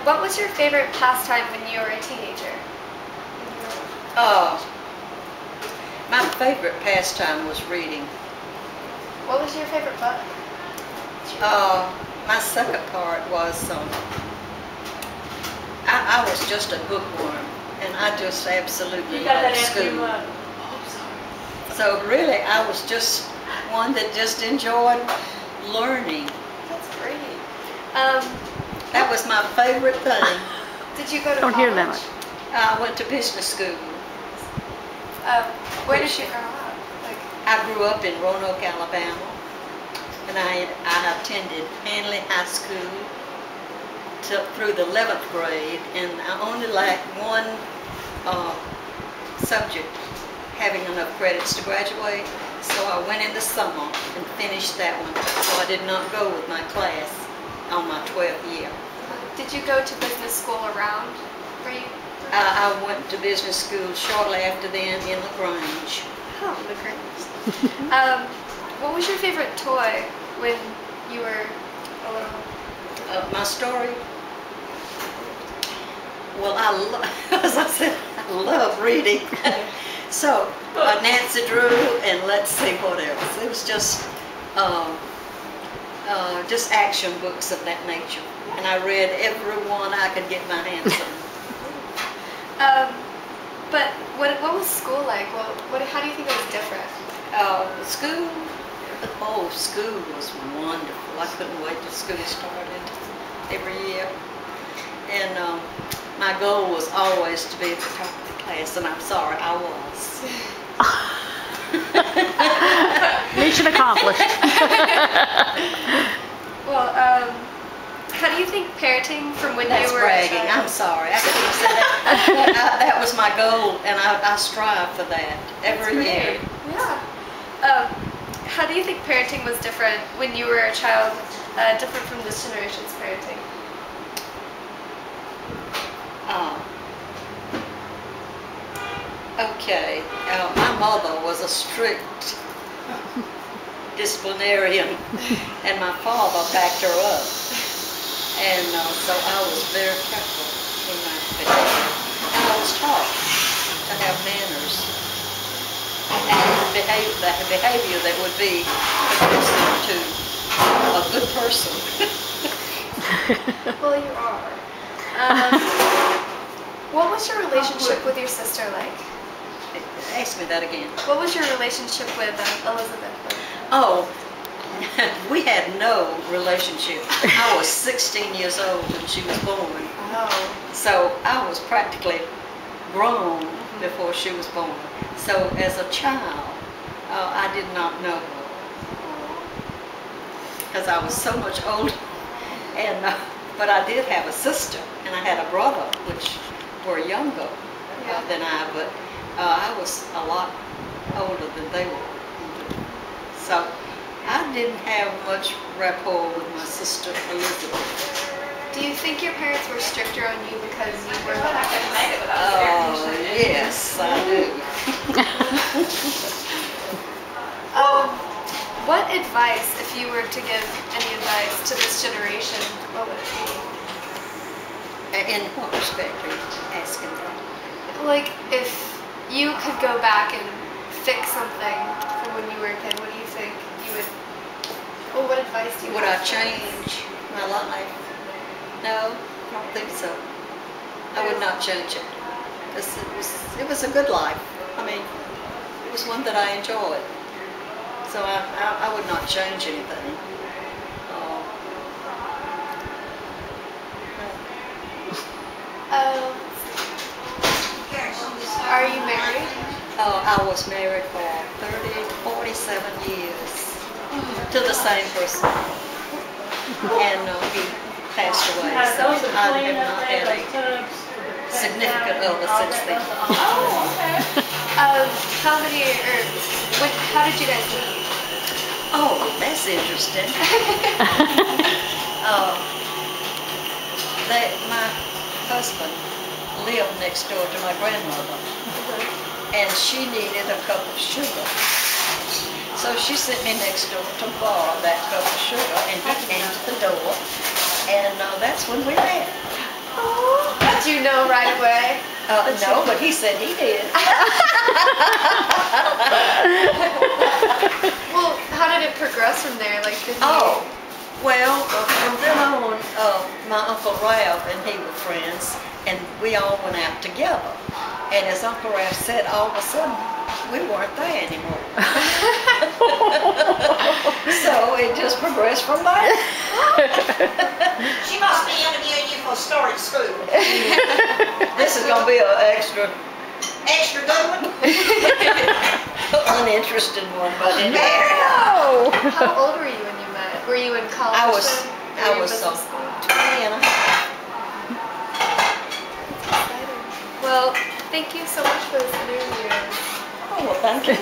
What was your favorite pastime when you were a teenager? Oh, my favorite pastime was reading. What was your favorite book? My second part was, I was just a bookworm, and I just absolutely loved school. So really, I was just one that just enjoyed learning. That's great. That was my favorite thing. Did you go to Don't college? hear that much. I went to business school. Where did you grow up? I grew up in Roanoke, Alabama, and I attended Hanley High School through the 11th grade, and I only lacked one subject having enough credits to graduate, so I went in the summer and finished that one, so I did not go with my class on my 12th year. Did you go to business school around where you? I went to business school shortly after then in LaGrange. Oh, LaGrange. What was your favorite toy when you were a little? My story? Well, as I said, I love reading. So, Nancy Drew, and let's see what else. It was just action books of that nature. And I read every one I could get my hands on. But what was school like? How do you think it was different? School was wonderful. I couldn't wait till school started every year. And my goal was always to be at the top of the class, and I'm sorry, I was. Mission accomplished. Well, how do you think parenting from when That's you were bragging. a child? I'm sorry. I couldn't say that. That was my goal, and I strive for that every year. Yeah. How do you think parenting was different when you were a child, different from this generation's parenting? Okay. My mother was a strict disciplinarian, and my father backed her up. And so I was very careful in my behavior. And I was taught to have manners and the behavior that would be conducive to a good person. Well, you are. What was your relationship with your sister like? Ask me that again. What was your relationship with Elizabeth? Oh, we had no relationship. I was 16 years old when she was born. Oh. So I was practically grown before she was born. So as a child, I did not know her because I was so much older. And but I did have a sister, and I had a brother, which were younger than I, but I was a lot older than they were. So I didn't have much rapport with my sister Elizabeth. Do you think your parents were stricter on you because you were the Yes, I do. What advice, if you were to give any advice to this generation, what would it be? In what respect are you asking that? Like, if you could go back and fix something from when you were a kid, what do you think you would, well, what advice do you Would have? I change my life? No, I don't think so. I would not change it. It was a good life. I mean, it was one that I enjoyed. So I would not change anything. Are you married? I was married for 47 years to the same person. And he passed away, so I have not had a significant other since then. Oh, okay. How did you guys meet? Oh, that's interesting. My husband lived next door to my grandmother, and she needed a cup of sugar. So she sent me next door to borrow that cup of sugar, and he came to the door And that's when we met. Did you know right away? No, but he said he did. Well, how did it progress from there? Like, did Oh, well, from then on, my Uncle Ralph and he were friends, and we all went out together. And as Uncle Ralph said, all of a sudden, we weren't there anymore. So it just progressed from there. She must be interviewing you for a story at school. This is going to be an extra Extra good one. uninterested one, but it No! How old were you when you met? Were you in college? I was then? Were you in business school? 20 and a half. Well, thank you so much for this interview. Oh, well, thank you.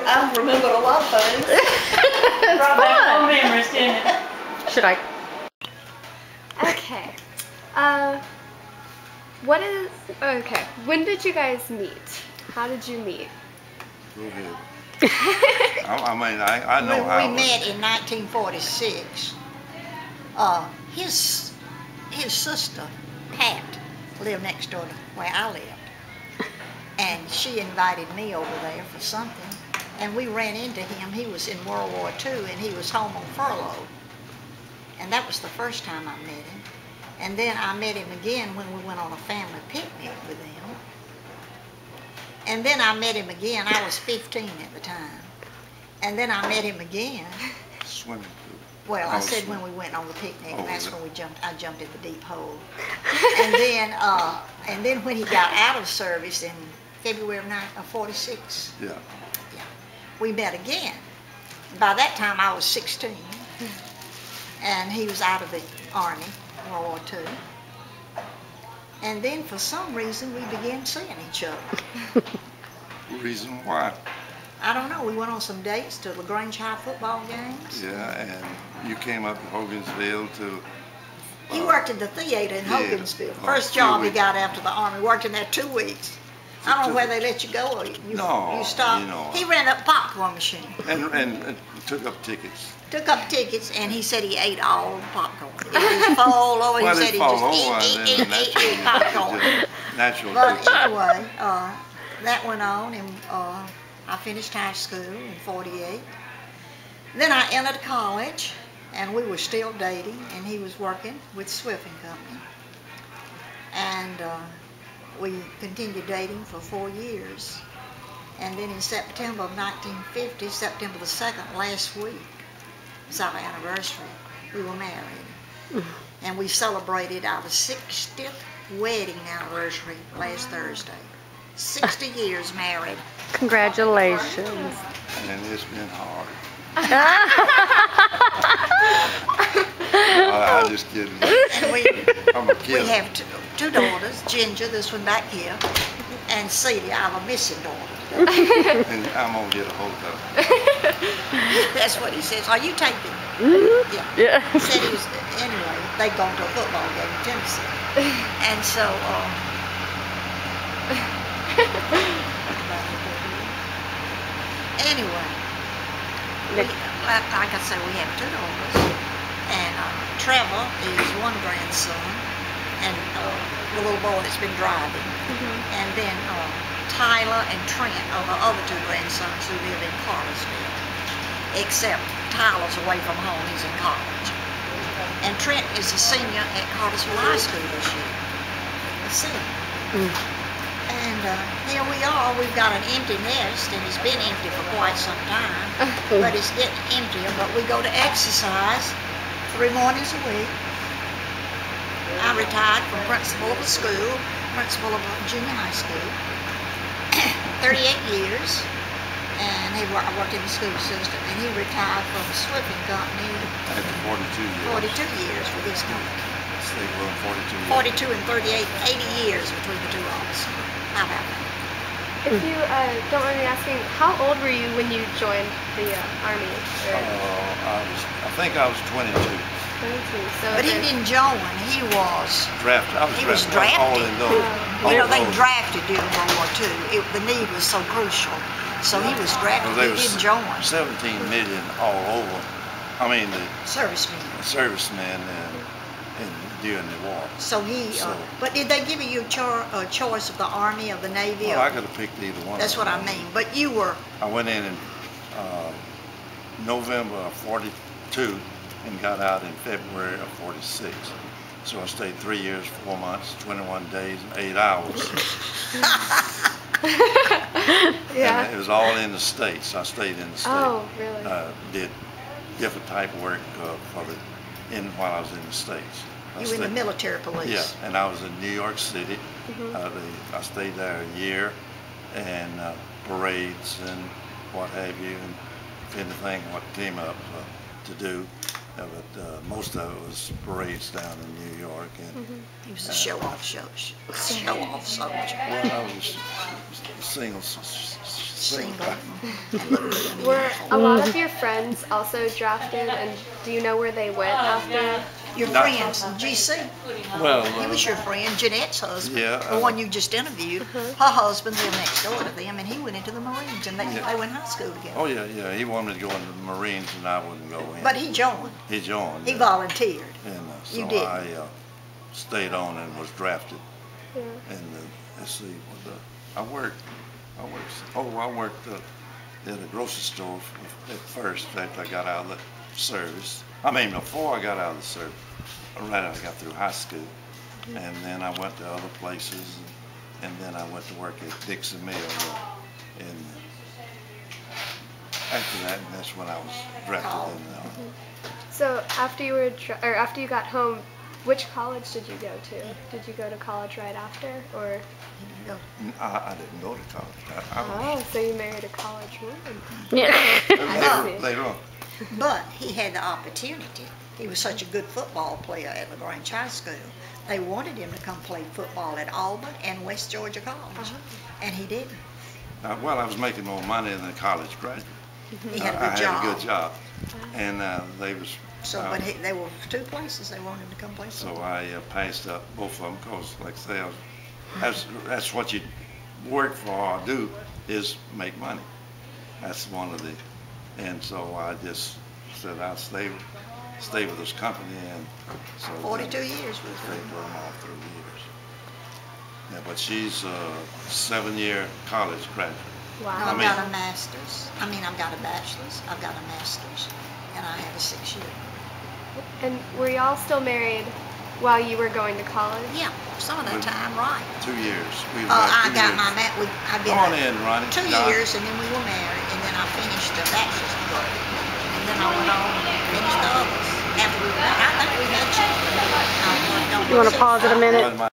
I've remembered a lot of things. It's fun. memories, didn't it? Should I? Okay. Okay. When did you guys meet? How did you meet? Go ahead. I mean, I know how. When we met in 1946, his sister, Pat, lived next door to where I lived. And she invited me over there for something. And we ran into him. He was in World War II and he was home on furlough. And that was the first time I met him. And then I met him again when we went on a family picnic with him. And then I met him again. I was 15 at the time. And then I met him again. Swimming pool. Well, I Oh, said swimming. when we went on the picnic, Oh, and that's yeah. when I jumped in the deep hole. And then when he got out of service in February of 46, Yeah. we met again. By that time I was 16, and he was out of the Army, World War II. And then for some reason we began seeing each other. Reason why? I don't know, we went on some dates to LaGrange High football games. Yeah, and you came up to Hogansville to. He worked at the theater in yeah, Hogansville. oh, First 2 job he weeks. got after the Army, worked in there 2 weeks. I don't know where they let you go or you No, stopped. you know. He ran up a popcorn machine, And took up tickets. took up tickets, and he said he ate all the popcorn. It was fall over, Well, he said it he fall just over, and then ate popcorn. natural. But ticket. anyway, that went on, and I finished high school in 48. Then I entered college, and we were still dating, and he was working with Swift & Company. And we continued dating for 4 years. And then in September of 1950, September the 2nd, last week, was our anniversary. We were married. And we celebrated our 60th wedding anniversary last Thursday. 60 years married. Congratulations. And it's been hard. Oh, I just kidding. And I'm a we kid. have two daughters, Ginger, this one back here, and Celia, I have a missing daughter. And I'm gonna get a hold of it. That's what he says. Are you taping? Yeah. Yeah. He said he was, anyway, they'd gone to a football game in Tennessee. And so, anyway, like I said, we have two daughters. And Trevor is one grandson, and the little boy that's been driving. And then Tyler and Trent are the other two grandsons who live in Cartersville. Except Tyler's away from home, he's in college. And Trent is a senior at Cartersville High School this year. A senior. And here we are, we've got an empty nest, and it's been empty for quite some time. But it's getting emptier, but we go to exercise 3 mornings a week. I retired from principal of a school, principal of a junior high school, 38 years. And I worked in the school system, and he retired from Swift & Company After 42 years. 42 years with his company. They were 42 years. 42 and 38, 80 years between the two of us. How about that? If you don't mind me asking, how old were you when you joined the Army? Or I think I was 22. 22. So But he then- didn't join, he was, Drafted. I was He was drafted. All drafted. in those. you know, All they those. drafted during World War II. The need was so crucial. So he was drafted, Well, they he was didn't join. 17 million all over. I mean, the Servicemen. servicemen in during the war. So he, So- but did they give you a choice of the Army, of the Navy? Well, or- I could have picked either one. That's of what them. I mean. But you were, I went in November of 42 and got out in February of 46. So I stayed 3 years, 4 months, 21 days, and 8 hours. Yeah. And it was all in the States. I stayed in the States. Oh, really? Did different type of work while I was in the States. I you were in the stayed- military police. Yeah, and I was in New York City. I stayed there a year, and parades and what have you, and if anything what came up to do. But most of it was parades down in New York. And He was a show-off soldier. well, I was single. Single. Were a lot of your friends also drafted, and do you know where they went after? Your Not- friends, GC. Well, He was your friend, Jeanette's husband. Yeah, The one you just interviewed. Her husband lived next door to them, and he went into the Marines, and they went high school together. oh yeah. He wanted to go into the Marines, and I wouldn't go in. But he joined. He joined. He volunteered. And so You did. I stayed on and was drafted. Yeah. And let's see, I worked at a grocery store at first, after I got out of the service. I mean, before I got out of the service, right after I got through high school. And then I went to other places, and then I went to work at Dixon Mill. And after that, that's when I was drafted in. So after you were after you got home, which college did you go to? Did you go to college right after, or? I didn't go to college. I was Oh, so you married a college woman. Yeah. later on. But he had the opportunity. He was such a good football player at LaGrange High School. They wanted him to come play football at Auburn and West Georgia College, and he didn't. Well, I was making more money than a college graduate. He had a I good job. had a good job, and they was. So, but there were two places they wanted him to come play So football. I passed up both of them because, like I say, that's what you work for or do is make money. That's one of the, and so I just said I'll stay with this company, and so 42 years stayed with with him. them all through years. Yeah, but she's a 7-year college graduate. Wow. I've mean- got a master's. I've got a bachelor's. I've got a master's, and I have a 6-year. And were y'all still married while you were going to college? Yeah, some of that time, right. 2 years. We was I married 2 got years. my I've been Go on in, Ronnie. 2 Don. years, and then we were married, and then I finished the bachelor's degree, and then I went on and finished the others. After we were married, I think we had children. I worked on You want to pause it a minute? Run my